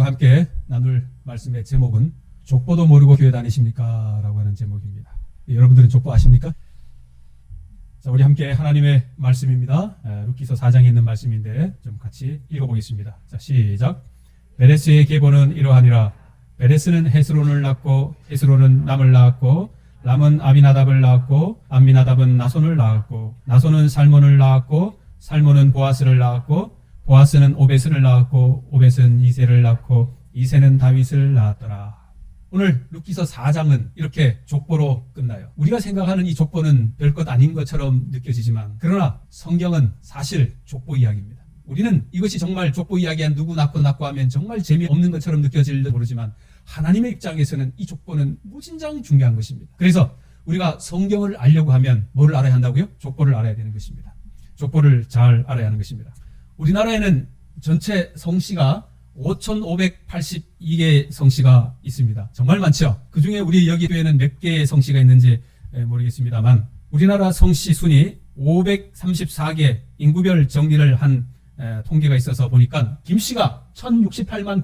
함께 나눌 말씀의 제목은 족보도 모르고 교회 다니십니까? 라고 하는 제목입니다. 여러분들은 족보 아십니까? 자, 우리 함께 하나님의 말씀입니다. 룻기서 4장에 있는 말씀인데 좀 같이 읽어보겠습니다. 자, 시작. 베레스의 계보는 이러하니라. 베레스는 헤스론을 낳고 헤스론은 람을 낳았고 람은 아미나답을 낳았고 아미나답은 나손을 낳았고 나손은 살몬을 낳았고 살몬은 보아스를 낳았고 보아스는 오벳을 낳았고 오벳은 이새를 낳고 이새는 다윗을 낳았더라. 오늘 룻기서 4장은 이렇게 족보로 끝나요. 우리가 생각하는 이 족보는 별것 아닌 것처럼 느껴지지만 그러나 성경은 사실 족보 이야기입니다. 우리는 이것이 정말 족보 이야기한 누구 낳고 하면 정말 재미없는 것처럼 느껴질지 모르지만 하나님의 입장에서는 이 족보는 무진장 중요한 것입니다. 그래서 우리가 성경을 알려고 하면 뭐를 알아야 한다고요? 족보를 알아야 되는 것입니다. 족보를 잘 알아야 하는 것입니다. 우리나라에는 전체 성씨가 5,582개의 성씨가 있습니다. 정말 많죠? 그 중에 우리 여기 교회는 몇 개의 성씨가 있는지 모르겠습니다만 우리나라 성씨 순위 534개 인구별 정리를 한 통계가 있어서 보니까 김씨가 1,068만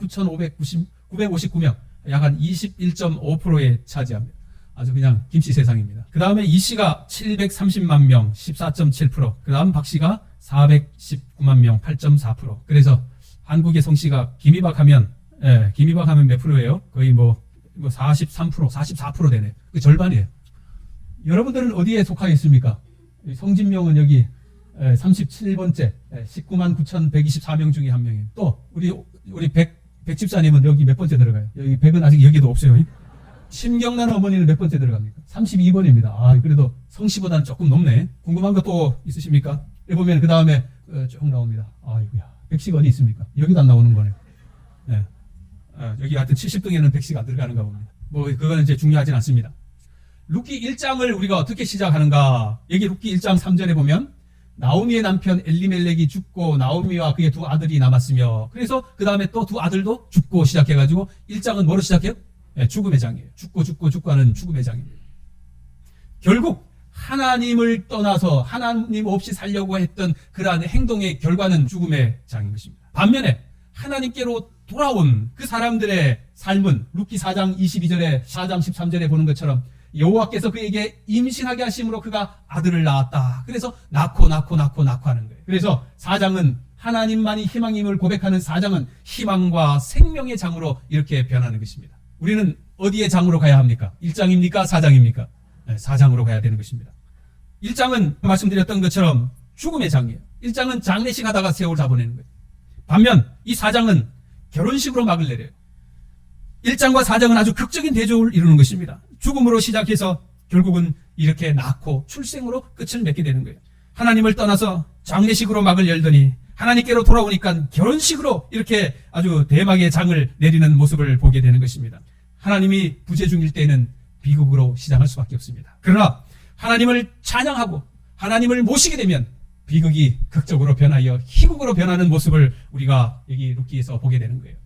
9,959명, 약 한 21.5%에 차지합니다. 아주 그냥 김씨 세상입니다. 그 다음에 이씨가 730만 명, 14.7%. 그 다음 박씨가 419만 명, 8.4%. 그래서 한국의 성씨가 김이박하면 몇 프로예요? 거의 43%, 44% 되네요. 그 절반이에요. 여러분들은 어디에 속하겠습니까? 성진명은 여기 37번째, 19만 9,124명 중에 한 명이에요. 또 우리 백 집사님은 여기 몇 번째 들어가요? 여기 100은 아직 여기도 없어요. 심경란 어머니는 몇 번째 들어갑니까? 32번입니다. 아, 그래도 성씨보다는 조금 높네. 궁금한 거 또 있으십니까? 여기 보면 그 다음에 쭉 나옵니다. 아이고야, 백씨가 어디 있습니까? 여기도 안 나오는 거네요. 네. 여기 하여튼 70등에는 백씨가 안 들어가는가 봅니다. 그거는 이제 중요하진 않습니다. 룻기 1장을 우리가 어떻게 시작하는가? 여기 룻기 1장 3절에 보면 나오미의 남편 엘리멜렉이 죽고 나오미와 그의 두 아들이 남았으며 그래서 그 다음에 또 두 아들도 죽고 시작해가지고 1장은 뭐로 시작해요? 죽음의 장이에요. 죽고 하는 죽음의 장입니다. 결국 하나님을 떠나서 하나님 없이 살려고 했던 그러한 행동의 결과는 죽음의 장인 것입니다. 반면에 하나님께로 돌아온 그 사람들의 삶은 룻기 4장 22절에 4장 13절에 보는 것처럼 여호와께서 그에게 임신하게 하심으로 그가 아들을 낳았다. 그래서 낳고 하는 거예요. 그래서 4장은 하나님만이 희망임을 고백하는 4장은 희망과 생명의 장으로 이렇게 변하는 것입니다. 우리는 어디에 장으로 가야 합니까? 1장입니까? 4장입니까? 네, 4장으로 가야 되는 것입니다. 1장은 말씀드렸던 것처럼 죽음의 장이에요. 1장은 장례식 하다가 세월 다 보내는 거예요. 반면 이 4장은 결혼식으로 막을 내려요. 1장과 4장은 아주 극적인 대조를 이루는 것입니다. 죽음으로 시작해서 결국은 이렇게 낳고 출생으로 끝을 맺게 되는 거예요. 하나님을 떠나서 장례식으로 막을 열더니 하나님께로 돌아오니까 결혼식으로 이렇게 아주 대박의 장을 내리는 모습을 보게 되는 것입니다. 하나님이 부재 중일 때는 비극으로 시작할 수밖에 없습니다. 그러나 하나님을 찬양하고 하나님을 모시게 되면 비극이 극적으로 변하여 희극으로 변하는 모습을 우리가 여기 룻기에서 보게 되는 거예요.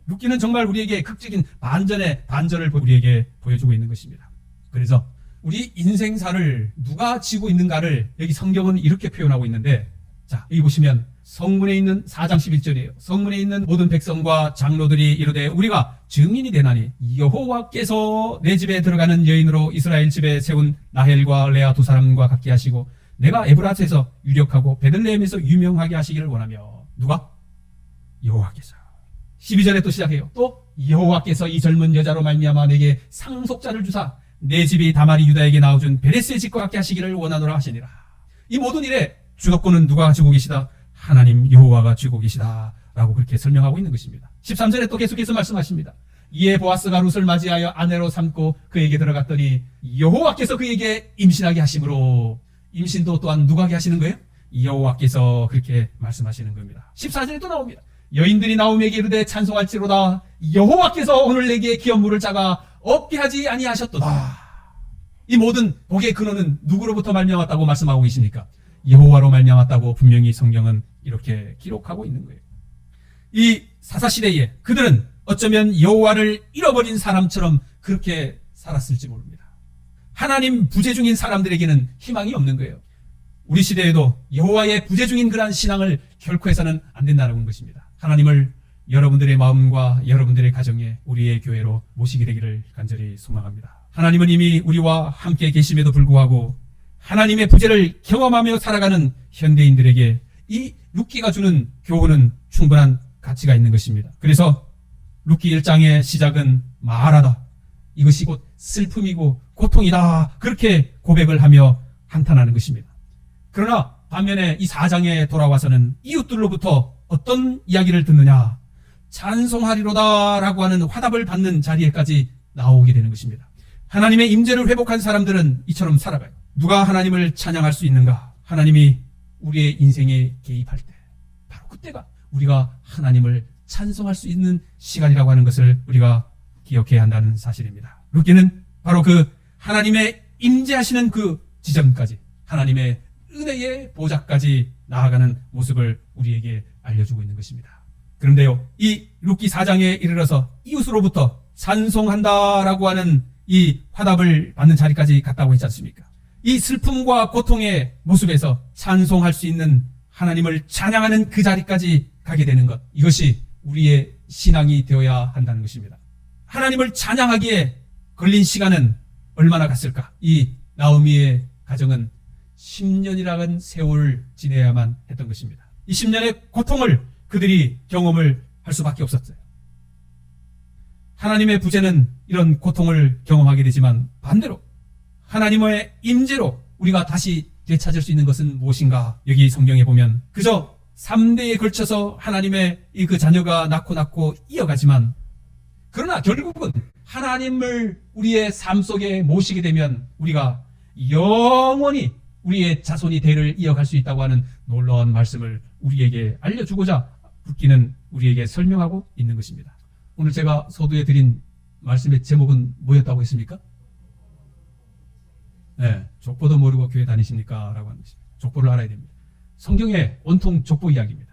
룻기는 정말 우리에게 극적인 반전의 반전을 우리에게 보여주고 있는 것입니다. 그래서 우리 인생사를 누가 지고 있는가를 여기 성경은 이렇게 표현하고 있는데, 자, 여기 보시면 성문에 있는 4장 11절이에요. 성문에 있는 모든 백성과 장로들이 이르되 우리가 증인이 되나니 여호와께서 내 집에 들어가는 여인으로 이스라엘 집에 세운 라헬과 레아 두 사람과 같게 하시고 내가 에브라스에서 유력하고 베들레헴에서 유명하게 하시기를 원하며. 누가? 여호와께서. 12절에 또 시작해요. 또 여호와께서 이 젊은 여자로 말미암아 내게 상속자를 주사 내 집이 다말이 유다에게 낳아준 베레스의 집과 같게 하시기를 원하노라 하시니라. 이 모든 일에 주도권은 누가 쥐고 계시다? 하나님 여호와가 쥐고 계시다 라고 그렇게 설명하고 있는 것입니다. 13절에 또 계속해서 말씀하십니다. 이에 보아스가 룻을 맞이하여 아내로 삼고 그에게 들어갔더니 여호와께서 그에게 임신하게 하심으로. 임신도 또한 누가 하게 하시는 거예요? 여호와께서 그렇게 말씀하시는 겁니다. 14절에 또 나옵니다. 여인들이 나오미에게 이르되 찬송할지로다 여호와께서 오늘 내게 기업물을 짜가 없게 하지 아니하셨도다. 이 모든 복의 근원은 누구로부터 말미암았다고 말씀하고 계십니까? 여호와로 말미암았다고 분명히 성경은 이렇게 기록하고 있는 거예요. 이 사사시대에 그들은 어쩌면 여호와를 잃어버린 사람처럼 그렇게 살았을지 모릅니다. 하나님 부재 중인 사람들에게는 희망이 없는 거예요. 우리 시대에도 여호와의 부재 중인 그러한 신앙을 결코 해서는 안 된다는 것입니다. 하나님을 여러분들의 마음과 여러분들의 가정에 우리의 교회로 모시게 되기를 간절히 소망합니다. 하나님은 이미 우리와 함께 계심에도 불구하고 하나님의 부재를 경험하며 살아가는 현대인들에게 이 룻기가 주는 교훈은 충분한 가치가 있는 것입니다. 그래서 룻기 1장의 시작은 말하다. 이것이 곧 슬픔이고 고통이다. 그렇게 고백을 하며 한탄하는 것입니다. 그러나 반면에 이 4장에 돌아와서는 이웃들로부터 어떤 이야기를 듣느냐? 찬송하리로다 라고 하는 화답을 받는 자리에까지 나오게 되는 것입니다. 하나님의 임재를 회복한 사람들은 이처럼 살아가요. 누가 하나님을 찬양할 수 있는가? 하나님이 우리의 인생에 개입할 때 바로 그때가 우리가 하나님을 찬송할 수 있는 시간이라고 하는 것을 우리가 기억해야 한다는 사실입니다. 룻기는 바로 그 하나님의 임재하시는 그 지점까지 하나님의 은혜의 보좌까지 나아가는 모습을 우리에게 알려주고 있는 것입니다. 그런데요, 이 룻기 4장에 이르러서 이웃으로부터 찬송한다라고 하는 이 화답을 받는 자리까지 갔다고 했지 않습니까? 이 슬픔과 고통의 모습에서 찬송할 수 있는 하나님을 찬양하는 그 자리까지 가게 되는 것, 이것이 우리의 신앙이 되어야 한다는 것입니다. 하나님을 찬양하기에 걸린 시간은 얼마나 갔을까? 이 나오미의 가정은 10년이라는 세월을 지내야만 했던 것입니다. 이 10년의 고통을 그들이 경험을 할 수밖에 없었어요. 하나님의 부재는 이런 고통을 경험하게 되지만 반대로 하나님의 임재로 우리가 다시 되찾을 수 있는 것은 무엇인가? 여기 성경에 보면 그저 3대에 걸쳐서 하나님의 그 자녀가 낳고 이어가지만, 그러나 결국은 하나님을 우리의 삶 속에 모시게 되면 우리가 영원히 우리의 자손이 대를 이어갈 수 있다고 하는 놀라운 말씀을 우리에게 알려주고자 룻기는 우리에게 설명하고 있는 것입니다. 오늘 제가 서두에 드린 말씀의 제목은 뭐였다고 했습니까? 네, 족보도 모르고 교회 다니십니까? 라고 하는 것입니다. 족보를 알아야 됩니다. 성경의 온통 족보 이야기입니다.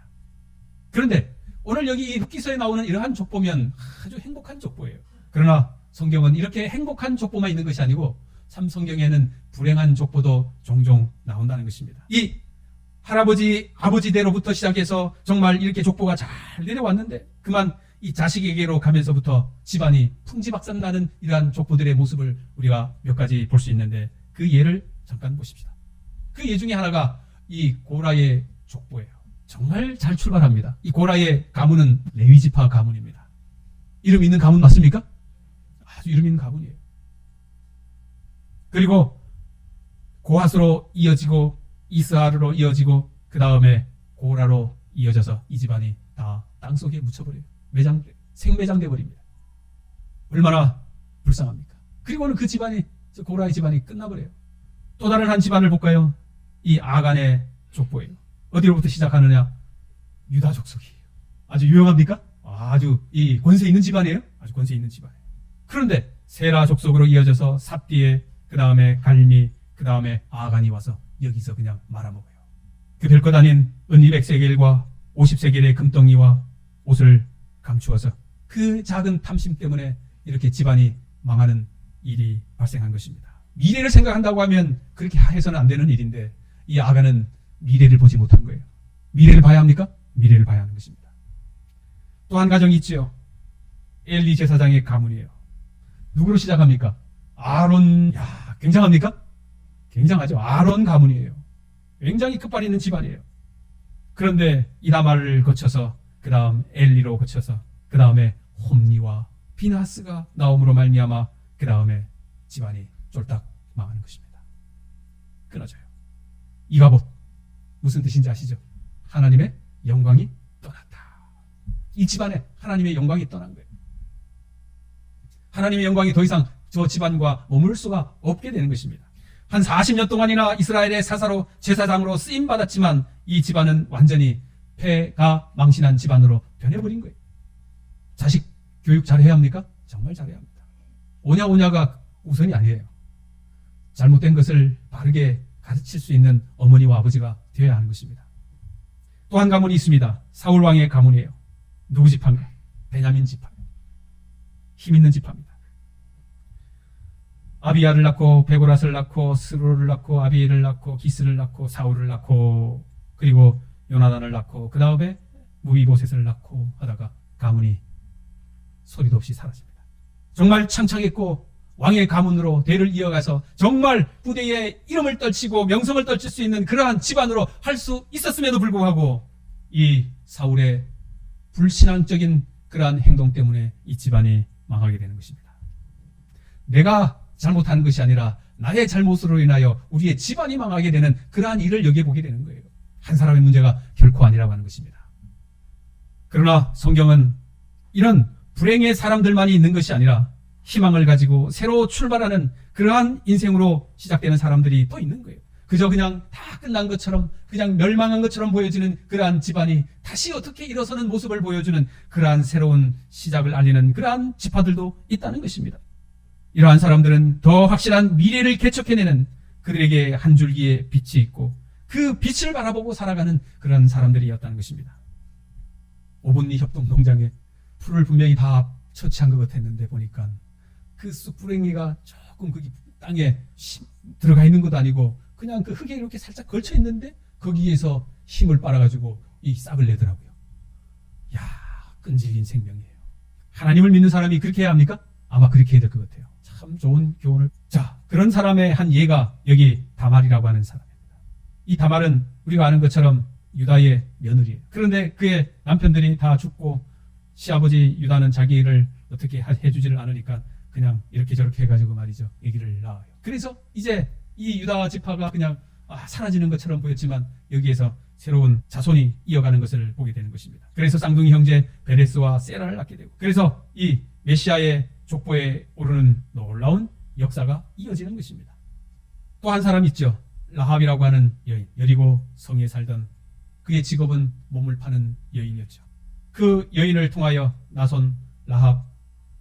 그런데 오늘 여기 이 룻기서에 나오는 이러한 족보면 아주 행복한 족보예요. 그러나 성경은 이렇게 행복한 족보만 있는 것이 아니고 참 성경에는 불행한 족보도 종종 나온다는 것입니다. 이 할아버지, 아버지대로부터 시작해서 정말 이렇게 족보가 잘 내려왔는데 그만 이 자식에게로 가면서부터 집안이 풍지박산나는 이러한 족보들의 모습을 우리가 몇 가지 볼 수 있는데 그 예를 잠깐 보십시다. 그 예 중에 하나가 이 고라의 족보예요. 정말 잘 출발합니다. 이 고라의 가문은 레위지파 가문입니다. 이름 있는 가문 맞습니까? 아주 이름 있는 가문이에요. 그리고 고핫으로 이어지고 이스하르로 이어지고 그 다음에 고라로 이어져서 이 집안이 다 땅속에 묻혀버려요. 생매장돼 버립니다. 얼마나 불쌍합니까? 그리고는 그 집안이, 고라의 집안이 끝나버려요. 또 다른 한 집안을 볼까요? 이 아간의 족보예요. 어디로부터 시작하느냐? 유다 족속이에요. 아주 유용합니까? 아주 이 권세 있는 집안이에요. 아주 권세 있는 집안이에요. 그런데 세라 족속으로 이어져서 삽디에, 그 다음에 갈미, 그 다음에 아간이 와서 여기서 그냥 말아먹어요. 그 별것 아닌 은 200세겔과 50세겔의 금덩이와 옷을 감추어서 그 작은 탐심 때문에 이렇게 집안이 망하는 일이 발생한 것입니다. 미래를 생각한다고 하면 그렇게 해서는 안 되는 일인데 이 아간은 미래를 보지 못한 거예요. 미래를 봐야 합니까? 미래를 봐야 하는 것입니다. 또 한 가정이 있죠. 엘리 제사장의 가문이에요. 누구로 시작합니까? 아론. 야, 굉장합니까? 굉장하죠. 아론 가문이에요. 굉장히 끝발 있는 집안이에요. 그런데 이다말을 거쳐서 그 다음 엘리로 거쳐서 그 다음에 홈니와 비나스가 나옴으로 말미암아 그 다음에 집안이 쫄딱 망하는 것입니다. 끊어져요. 이가봇 무슨 뜻인지 아시죠? 하나님의 영광이 떠났다. 이 집안에 하나님의 영광이 떠난 거예요. 하나님의 영광이 더 이상 저 집안과 머물 수가 없게 되는 것입니다. 한 40년 동안이나 이스라엘의 사사로 제사장으로 쓰임받았지만 이 집안은 완전히 폐가 망신한 집안으로 변해버린 거예요. 자식 교육 잘해야 합니까? 정말 잘해야 합니다. 오냐오냐가 우선이 아니에요. 잘못된 것을 바르게 가르칠 수 있는 어머니와 아버지가 되어야 하는 것입니다. 또 한 가문이 있습니다. 사울왕의 가문이에요. 누구 지파인가? 베냐민 지파. 힘 있는 지파입니다. 아비야를 낳고 베고랏을 낳고 스루를 낳고 아비엘을 낳고 기스를 낳고 사울을 낳고 그리고 요나단을 낳고 그 다음에 무비보셋을 낳고 하다가 가문이 소리도 없이 사라집니다. 정말 창창했고 왕의 가문으로 대를 이어가서 정말 부대에 이름을 떨치고 명성을 떨칠 수 있는 그러한 집안으로 할 수 있었음에도 불구하고 이 사울의 불신앙적인 그러한 행동 때문에 이 집안이 망하게 되는 것입니다. 내가 잘못한 것이 아니라 나의 잘못으로 인하여 우리의 집안이 망하게 되는 그러한 일을 여겨보게 되는 거예요. 한 사람의 문제가 결코 아니라고 하는 것입니다. 그러나 성경은 이런 불행의 사람들만이 있는 것이 아니라 희망을 가지고 새로 출발하는 그러한 인생으로 시작되는 사람들이 또 있는 거예요. 그저 그냥 다 끝난 것처럼 그냥 멸망한 것처럼 보여지는 그러한 집안이 다시 어떻게 일어서는 모습을 보여주는 그러한 새로운 시작을 알리는 그러한 지파들도 있다는 것입니다. 이러한 사람들은 더 확실한 미래를 개척해내는 그들에게 한 줄기의 빛이 있고 그 빛을 바라보고 살아가는 그런 사람들이었다는 것입니다. 오분리 협동농장에 풀을 분명히 다 처치한 것 같았는데 보니까 그 쑥부랭이가 조금 거기 땅에 들어가 있는 것도 아니고 그냥 그 흙에 이렇게 살짝 걸쳐 있는데 거기에서 힘을 빨아가지고 이 싹을 내더라고요. 야, 끈질긴 생명이에요. 하나님을 믿는 사람이 그렇게 해야 합니까? 아마 그렇게 해야 될 것 같아요. 참 좋은 교훈을. 자, 그런 사람의 한 예가 여기 다말이라고 하는 사람입니다. 이 다말은 우리가 아는 것처럼 유다의 며느리예요. 그런데 그의 남편들이 다 죽고 시아버지 유다는 자기를 어떻게 해주지를 않으니까 그냥 이렇게 저렇게 해가지고 말이죠. 아기를 낳아요. 그래서 이제 이 유다 지파가 그냥 사라지는 것처럼 보였지만 여기에서 새로운 자손이 이어가는 것을 보게 되는 것입니다. 그래서 쌍둥이 형제 베레스와 세라를 낳게 되고 그래서 이 메시아의 족보에 오르는 놀라운 역사가 이어지는 것입니다. 또 한 사람 있죠. 라합이라고 하는 여인. 여리고 성에 살던 그의 직업은 몸을 파는 여인이었죠. 그 여인을 통하여 나손 라합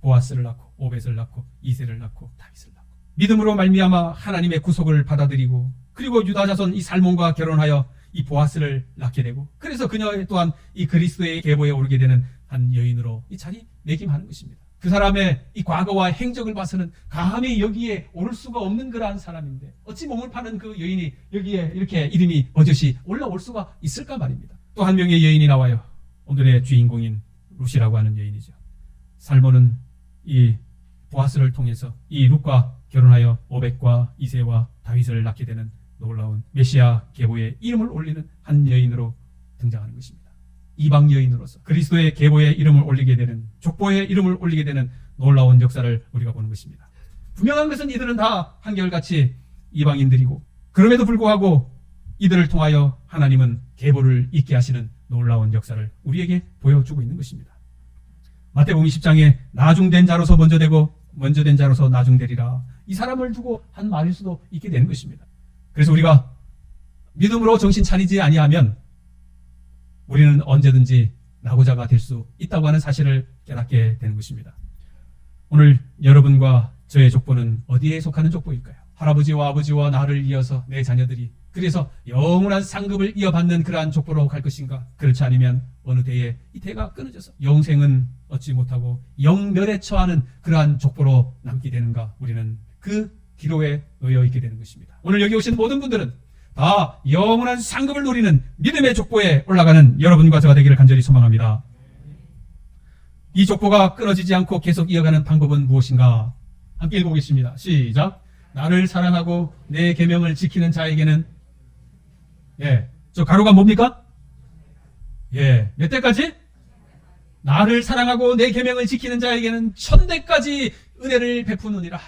보아스를 낳고 오벳을 낳고 이세를 낳고 다윗을 낳고 믿음으로 말미암아 하나님의 구속을 받아들이고 그리고 유다 자손 이 살몬과 결혼하여 이 보아스를 낳게 되고 그래서 그녀 또한 이 그리스도의 계보에 오르게 되는 한 여인으로 이 자리매김하는 것입니다. 그 사람의 이 과거와 행적을 봐서는 감히 여기에 오를 수가 없는 그러한 사람인데 어찌 몸을 파는 그 여인이 여기에 이렇게 이름이 버젓이 올라올 수가 있을까 말입니다. 또 한 명의 여인이 나와요. 오늘의 주인공인 룻이라고 하는 여인이죠. 살몬은 이 보아스를 통해서 이 룻과 결혼하여 오벳과 이세와 다윗을 낳게 되는 놀라운 메시아 계보의 이름을 올리는 한 여인으로 등장하는 것입니다. 이방 여인으로서 그리스도의 계보의 이름을 올리게 되는 족보의 이름을 올리게 되는 놀라운 역사를 우리가 보는 것입니다. 분명한 것은 이들은 다 한결같이 이방인들이고 그럼에도 불구하고 이들을 통하여 하나님은 계보를 잇게 하시는 놀라운 역사를 우리에게 보여주고 있는 것입니다. 마태복음 10장에 나중된 자로서 먼저 되고 먼저 된 자로서 나중되리라. 이 사람을 두고 한 말일 수도 있게 되는 것입니다. 그래서 우리가 믿음으로 정신 차리지 아니하면 우리는 언제든지 낙오자가 될 수 있다고 하는 사실을 깨닫게 되는 것입니다. 오늘 여러분과 저의 족보는 어디에 속하는 족보일까요? 할아버지와 아버지와 나를 이어서 내 자녀들이 그래서 영원한 상급을 이어받는 그러한 족보로 갈 것인가? 그렇지 않으면 어느 때에 이 대가 끊어져서 영생은 얻지 못하고 영멸에 처하는 그러한 족보로 남게 되는가? 우리는 그 기로에 놓여 있게 되는 것입니다. 오늘 여기 오신 모든 분들은 다 영원한 상급을 누리는 믿음의 족보에 올라가는 여러분과 저가 되기를 간절히 소망합니다. 이 족보가 끊어지지 않고 계속 이어가는 방법은 무엇인가? 함께 읽어보겠습니다. 시작. 나를 사랑하고 내 계명을 지키는 자에게는 저 가로가 뭡니까? 몇 대까지? 나를 사랑하고 내 계명을 지키는 자에게는 1000대까지 은혜를 베푸느니라.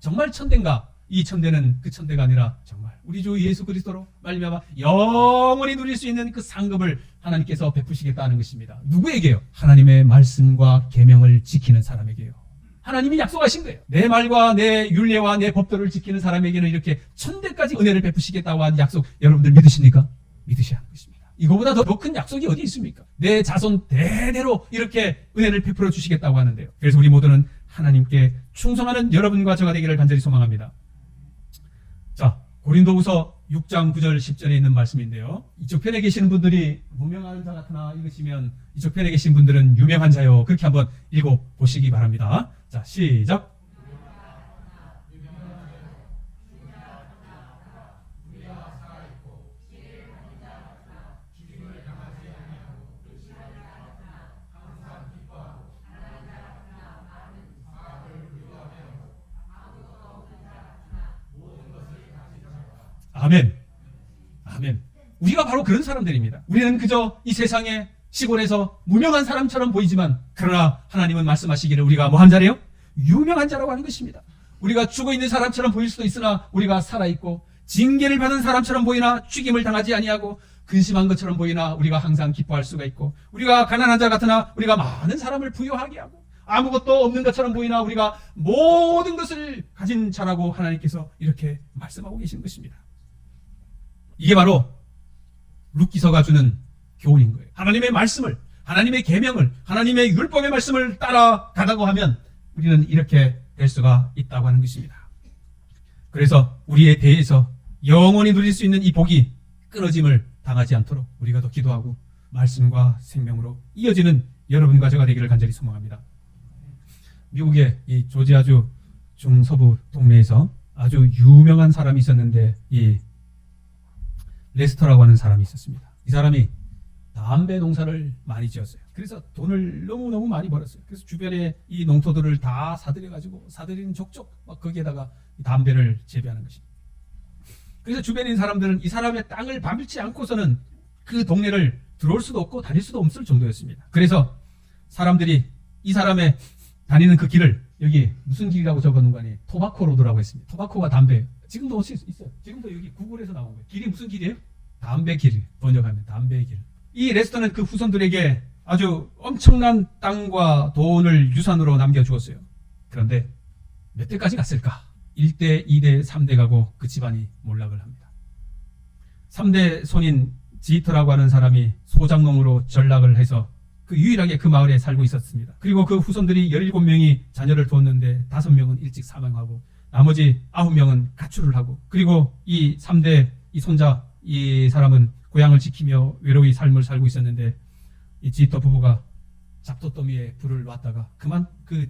정말 천대인가? 이 천대는 그 천대가 아니라 정말 우리 주 예수 그리스도로 말미암아 영원히 누릴 수 있는 그 상급을 하나님께서 베푸시겠다는 것입니다. 누구에게요? 하나님의 말씀과 계명을 지키는 사람에게요. 하나님이 약속하신 거예요. 내 말과 내 율례와 내 법도를 지키는 사람에게는 이렇게 1000대까지 은혜를 베푸시겠다고 한 약속 여러분들 믿으십니까? 믿으셔야 하는 것입니다. 이거보다 더 큰 약속이 어디 있습니까? 내 자손 대대로 이렇게 은혜를 베풀어 주시겠다고 하는데요. 그래서 우리 모두는 하나님께 충성하는 여러분과 저가 되기를 간절히 소망합니다. 자, 고린도후서 6장 9절 10절에 있는 말씀인데요. 이쪽 편에 계시는 분들이 무명한 자 같으나 읽으시면 이쪽 편에 계신 분들은 유명한 자요. 그렇게 한번 읽어보시기 바랍니다. 자, 시작. 아멘. 아멘. 우리가 바로 그런 사람들입니다. 우리는 그저 이 세상의 시골에서 무명한 사람처럼 보이지만 그러나 하나님은 말씀하시기를 우리가 뭐 한 자래요? 유명한 자라고 하는 것입니다. 우리가 죽어 있는 사람처럼 보일 수도 있으나 우리가 살아있고 징계를 받은 사람처럼 보이나 죽임을 당하지 아니하고 근심한 것처럼 보이나 우리가 항상 기뻐할 수가 있고 우리가 가난한 자 같으나 우리가 많은 사람을 부유하게 하고 아무것도 없는 것처럼 보이나 우리가 모든 것을 가진 자라고 하나님께서 이렇게 말씀하고 계신 것입니다. 이게 바로 룻기서가 주는 교훈인 거예요. 하나님의 말씀을, 하나님의 계명을, 하나님의 율법의 말씀을 따라가다고 하면 우리는 이렇게 될 수가 있다고 하는 것입니다. 그래서 우리에 대해서 영원히 누릴 수 있는 이 복이 끊어짐을 당하지 않도록 우리가 더 기도하고 말씀과 생명으로 이어지는 여러분과 저가 되기를 간절히 소망합니다. 미국의 이 조지아주 중서부 동네에서 아주 유명한 사람이 있었는데 이 레스터라고 하는 사람이 있었습니다. 이 사람이 담배 농사를 많이 지었어요. 그래서 돈을 너무너무 많이 벌었어요. 그래서 주변에 이 농토들을 다 사들여가지고 사들인 족족 막 거기에다가 담배를 재배하는 것입니다. 그래서 주변에 있는 사람들은 이 사람의 땅을 밟지 않고서는 그 동네를 들어올 수도 없고 다닐 수도 없을 정도였습니다. 그래서 사람들이 이 사람의 다니는 그 길을 여기 무슨 길이라고 적어놓은 거 아니에요? 토바코 로드라고 했습니다. 토바코가 담배. 지금도 있어요. 지금도 여기 구글에서 나온 거예요. 길이 무슨 길이에요? 담배 길. 번역하면 담배 길. 이 레스터는 그 후손들에게 아주 엄청난 땅과 돈을 유산으로 남겨주었어요. 그런데 몇 대까지 갔을까? 1대, 2대, 3대 가고 그 집안이 몰락을 합니다. 3대 손인 지히터라고 하는 사람이 소장농으로 전락을 해서 그 유일하게 그 마을에 살고 있었습니다. 그리고 그 후손들이 17명이 자녀를 두었는데 5명은 일찍 사망하고 나머지 9명은 가출을 하고 그리고 이 3대 이 손자 이 사람은 고향을 지키며 외로이 삶을 살고 있었는데 이 지히터 부부가 잡토더미에 불을 놨다가 그만 그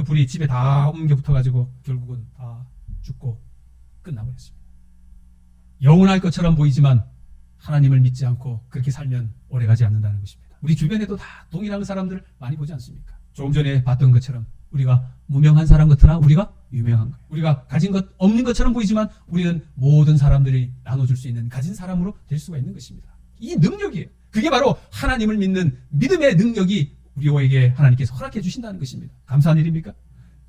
불이 집에 다 옮겨 붙어가지고 결국은 다 죽고 끝나버렸습니다. 영원할 것처럼 보이지만 하나님을 믿지 않고 그렇게 살면 오래가지 않는다는 것입니다. 우리 주변에도 다 동일한 사람들 많이 보지 않습니까? 조금 전에 봤던 것처럼 우리가 무명한 사람 같으나 우리가 유명한 거예요. 우리가 가진 것 없는 것처럼 보이지만 우리는 모든 사람들이 나눠줄 수 있는 가진 사람으로 될 수가 있는 것입니다. 이 능력이에요. 그게 바로 하나님을 믿는 믿음의 능력이 우리에게 하나님께서 허락해 주신다는 것입니다. 감사한 일입니까?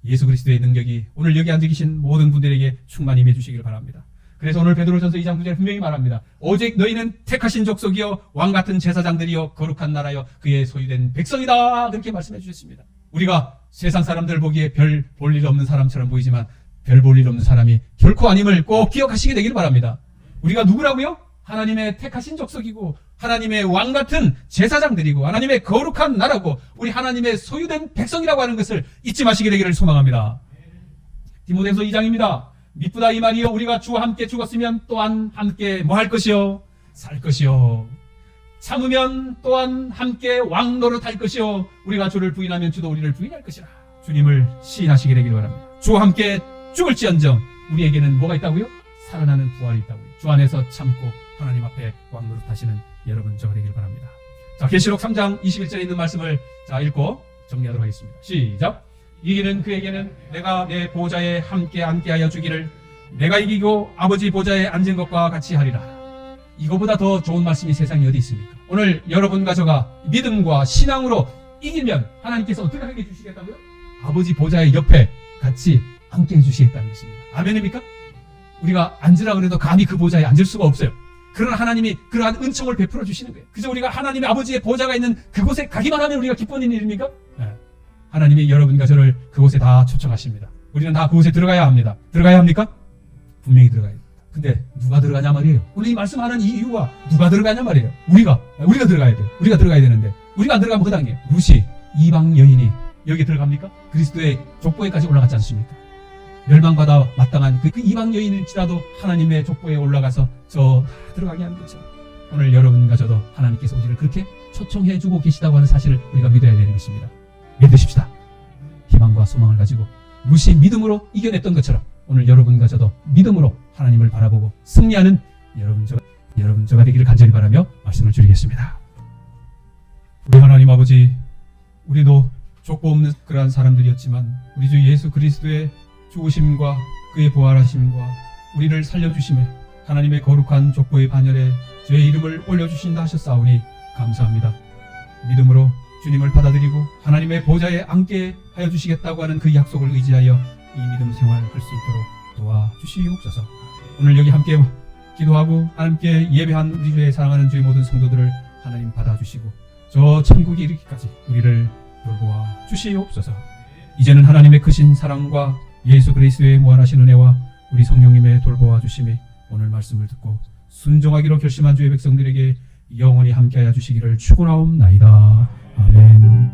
예수 그리스도의 능력이 오늘 여기 앉아 계신 모든 분들에게 충만히 임해 주시기를 바랍니다. 그래서 오늘 베드로전서 2장 9절에 분명히 말합니다. 오직 너희는 택하신 족속이요 왕같은 제사장들이요 거룩한 나라요 그의 소유된 백성이다. 그렇게 말씀해 주셨습니다. 우리가 세상 사람들 보기에 별 볼 일 없는 사람처럼 보이지만 별 볼 일 없는 사람이 결코 아님을 꼭 기억하시게 되기를 바랍니다. 우리가 누구라고요? 하나님의 택하신 족속이고 하나님의 왕같은 제사장들이고 하나님의 거룩한 나라고 우리 하나님의 소유된 백성이라고 하는 것을 잊지 마시게 되기를 소망합니다. 디모데후서 2장입니다. 미쁘다 이 말이요 우리가 주와 함께 죽었으면 또한 함께 뭐 할 것이요? 살 것이요. 참으면 또한 함께 왕노릇 할 것이요 우리가 주를 부인하면 주도 우리를 부인할 것이라. 주님을 시인하시게 되기를 바랍니다. 주와 함께 죽을지언정 우리에게는 뭐가 있다고요? 살아나는 부활이 있다고요. 주 안에서 참고 하나님 앞에 왕노릇 하시는 여러분 저가 되기를 바랍니다. 자, 계시록 3장 21절에 있는 말씀을 읽고 정리하도록 하겠습니다. 시작. 이기는 그에게는 내가 내 보좌에 함께하여 주기를 내가 이기고 아버지 보좌에 앉은 것과 같이 하리라. 이거보다 더 좋은 말씀이 세상에 어디 있습니까? 오늘 여러분과 저가 믿음과 신앙으로 이기면 하나님께서 어떻게 하게 해주시겠다고요? 아버지 보좌의 옆에 같이 함께 해주시겠다는 것입니다. 아멘입니까? 우리가 앉으라 그래도 감히 그 보좌에 앉을 수가 없어요. 그러나 하나님이 그러한 은총을 베풀어 주시는 거예요. 그래서 우리가 하나님의 아버지의 보좌가 있는 그곳에 가기만 하면 우리가 기쁘는 일입니까? 네. 하나님이 여러분과 저를 그곳에 다 초청하십니다. 우리는 다 그곳에 들어가야 합니다. 들어가야 합니까? 분명히 들어가야 됩니다. 근데 누가 들어가냐 말이에요. 오늘 이 말씀하는 이 이유가 누가 들어가냐 말이에요. 우리가 들어가야 돼요. 우리가 들어가야 되는데 우리가 안 들어가면 허당이에요. 룻이 이방 여인이 여기 들어갑니까? 그리스도의 족보에까지 올라갔지 않습니까? 멸망받아 마땅한 그 이방 여인일지라도 하나님의 족보에 올라가서 저 다 들어가게 하는 거죠. 오늘 여러분과 저도 하나님께서 우리를 그렇게 초청해주고 계시다고 하는 사실을 우리가 믿어야 되는 것입니다. 믿으십시다. 희망과 소망을 가지고 룻이 믿음으로 이겨냈던 것처럼 오늘 여러분과 저도 믿음으로 하나님을 바라보고 승리하는 여러분 저가 되기를 간절히 바라며 말씀을 드리겠습니다. 우리 하나님 아버지, 우리도 족보 없는 그러한 사람들이었지만 우리 주 예수 그리스도의 죽으심과 그의 부활하심과 우리를 살려주심에 하나님의 거룩한 족보의 반열에 저의 이름을 올려주신다 하셨사오니 감사합니다. 믿음으로 주님을 받아들이고 하나님의 보좌에 앉게 하여 주시겠다고 하는 그 약속을 의지하여 이 믿음 생활을 할 수 있도록 도와주시옵소서. 오늘 여기 함께 기도하고 함께 예배한 우리 주의 사랑하는 주의 모든 성도들을 하나님 받아주시고 저 천국에 이르기까지 우리를 돌보아 주시옵소서. 이제는 하나님의 크신 사랑과 예수 그리스도의 무한하신 은혜와 우리 성령님의 돌보아 주심이 오늘 말씀을 듣고 순종하기로 결심한 주의 백성들에게 영원히 함께하여 주시기를 축원하옵나이다. 아멘.